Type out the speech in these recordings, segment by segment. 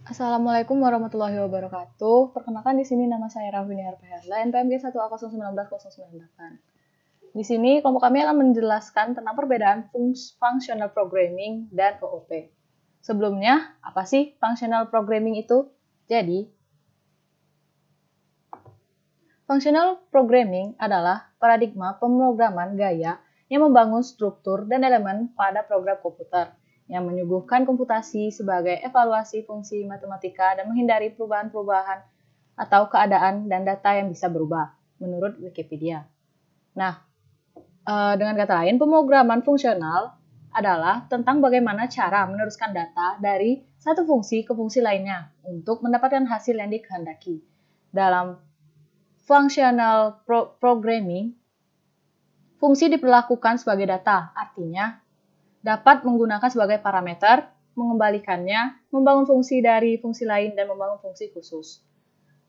Assalamualaikum warahmatullahi wabarakatuh. Perkenalkan di sini nama saya Rafini Harpaherla, NPMG 1A019098. Di sini kelompok kami akan menjelaskan tentang perbedaan functional programming dan OOP. Sebelumnya, apa sih functional programming itu? Jadi, functional programming adalah paradigma pemrograman gaya yang membangun struktur dan elemen pada program komputer, yang menyuguhkan komputasi sebagai evaluasi fungsi matematika dan menghindari perubahan-perubahan atau keadaan dan data yang bisa berubah, menurut Wikipedia. Nah, dengan kata lain, pemrograman fungsional adalah tentang bagaimana cara meneruskan data dari satu fungsi ke fungsi lainnya untuk mendapatkan hasil yang dikehendaki. Dalam functional programming, fungsi diperlakukan sebagai data, artinya dapat menggunakan sebagai parameter, mengembalikannya, membangun fungsi dari fungsi lain, dan membangun fungsi khusus.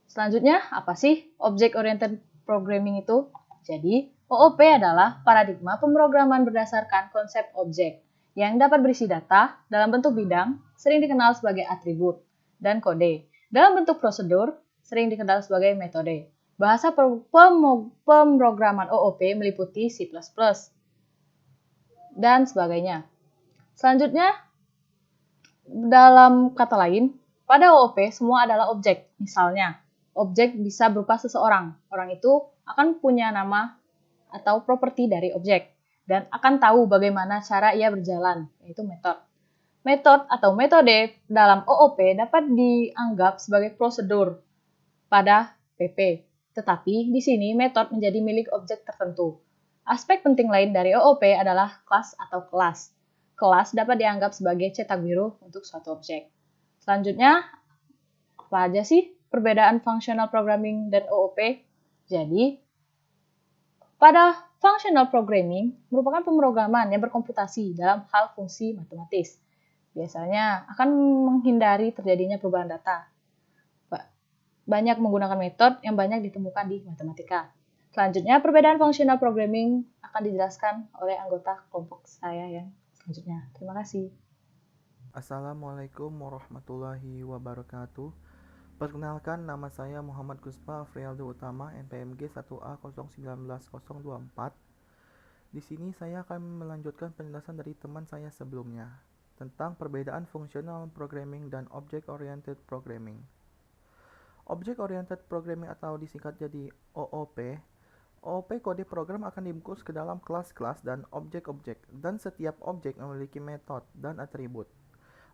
Selanjutnya, apa sih Object Oriented Programming itu? Jadi, OOP adalah paradigma pemrograman berdasarkan konsep objek yang dapat berisi data dalam bentuk bidang, sering dikenal sebagai atribut, dan kode dalam bentuk prosedur, sering dikenal sebagai metode. Bahasa pemrograman OOP meliputi C++ dan sebagainya. Selanjutnya, dalam kata lain, pada OOP semua adalah objek. Misalnya, objek bisa berupa seseorang. Orang itu akan punya nama atau properti dari objek dan akan tahu bagaimana cara ia berjalan, yaitu metode. Metode atau metode dalam OOP dapat dianggap sebagai prosedur pada PP. Tetapi di sini metode menjadi milik objek tertentu. Aspek penting lain dari OOP adalah kelas atau kelas. Kelas dapat dianggap sebagai cetak biru untuk suatu objek. Selanjutnya, apa aja sih perbedaan functional programming dan OOP? Jadi, pada functional programming merupakan pemrograman yang berkomputasi dalam hal fungsi matematis. Biasanya akan menghindari terjadinya perubahan data. Banyak menggunakan metode yang banyak ditemukan di matematika. Selanjutnya, perbedaan functional programming akan dijelaskan oleh anggota kelompok saya yang selanjutnya. Terima kasih. Assalamualaikum warahmatullahi wabarakatuh. Perkenalkan, nama saya Muhammad Guspa Afrialdo Utama, NPMG 1A019024. Di sini saya akan melanjutkan penjelasan dari teman saya sebelumnya tentang perbedaan fungsional programming dan object oriented programming. Object oriented programming atau disingkat jadi OOP. OOP kode program akan dibungkus ke dalam kelas-kelas dan objek-objek, dan setiap objek memiliki metode dan atribut.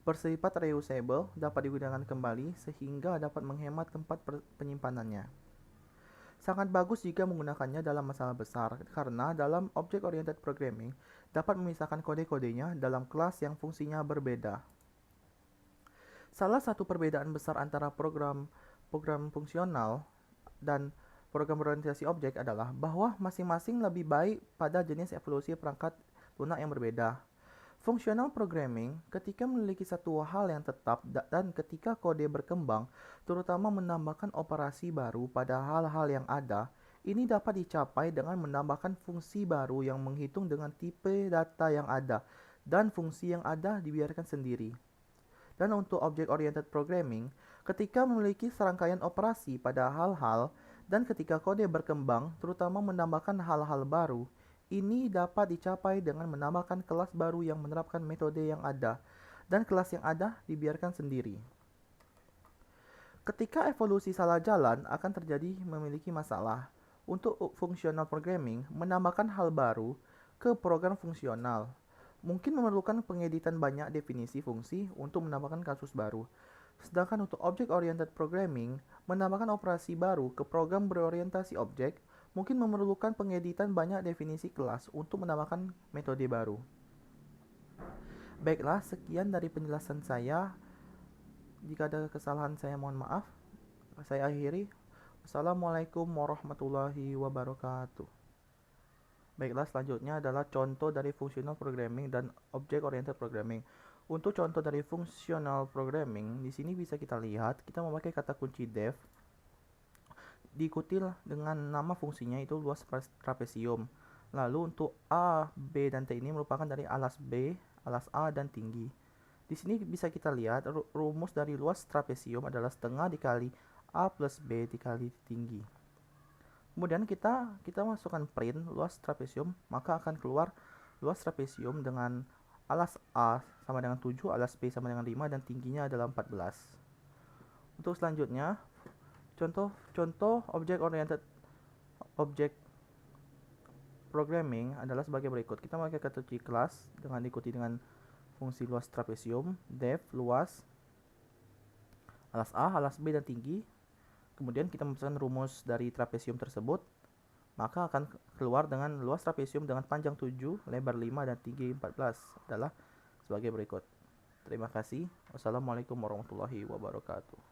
Bersifat reusable, dapat digunakan kembali sehingga dapat menghemat tempat penyimpanannya. Sangat bagus jika menggunakannya dalam masalah besar, karena dalam object oriented programming dapat memisahkan kode-kodenya dalam kelas yang fungsinya berbeda. Salah satu perbedaan besar antara program fungsional dan program berorientasi objek adalah bahwa masing-masing lebih baik pada jenis evolusi perangkat lunak yang berbeda. Functional programming ketika memiliki satu hal yang tetap dan ketika kode berkembang, terutama menambahkan operasi baru pada hal-hal yang ada, ini dapat dicapai dengan menambahkan fungsi baru yang menghitung dengan tipe data yang ada dan fungsi yang ada dibiarkan sendiri. Dan untuk object-oriented programming, ketika memiliki serangkaian operasi pada hal-hal dan ketika kode berkembang, terutama menambahkan hal-hal baru, ini dapat dicapai dengan menambahkan kelas baru yang menerapkan metode yang ada, dan kelas yang ada dibiarkan sendiri. Ketika evolusi salah jalan akan terjadi memiliki masalah. Untuk functional programming, menambahkan hal baru ke program fungsional mungkin memerlukan pengeditan banyak definisi fungsi untuk menambahkan kasus baru. Sedangkan untuk object-oriented programming, menambahkan operasi baru ke program berorientasi objek mungkin memerlukan pengeditan banyak definisi kelas untuk menambahkan metode baru. Baiklah, sekian dari penjelasan saya. Jika ada kesalahan saya mohon maaf. Saya akhiri. Assalamualaikum warahmatullahi wabarakatuh. Baiklah, selanjutnya adalah contoh dari functional programming dan object oriented programming. Untuk contoh dari functional programming, di sini bisa kita lihat kita memakai kata kunci def diikuti dengan nama fungsinya itu luas trapesium. Lalu untuk A, B, dan T ini merupakan dari alas B, alas A, dan tinggi. Di sini bisa kita lihat rumus dari luas trapesium adalah setengah dikali A plus B dikali tinggi. Kemudian kita masukkan print luas trapesium, maka akan keluar luas trapesium dengan alas A sama dengan 7, alas B sama dengan 5, dan tingginya adalah 14. Untuk selanjutnya, contoh object programming adalah sebagai berikut. Kita memakai kata kunci kelas dengan diikuti dengan fungsi luas trapesium, def, luas, alas A, alas B, dan tinggi. Kemudian kita memasukkan rumus dari trapesium tersebut, maka akan keluar dengan luas trapesium dengan panjang 7, lebar 5, dan tinggi 14 adalah sebagai berikut. Terima kasih. Wassalamualaikum warahmatullahi wabarakatuh.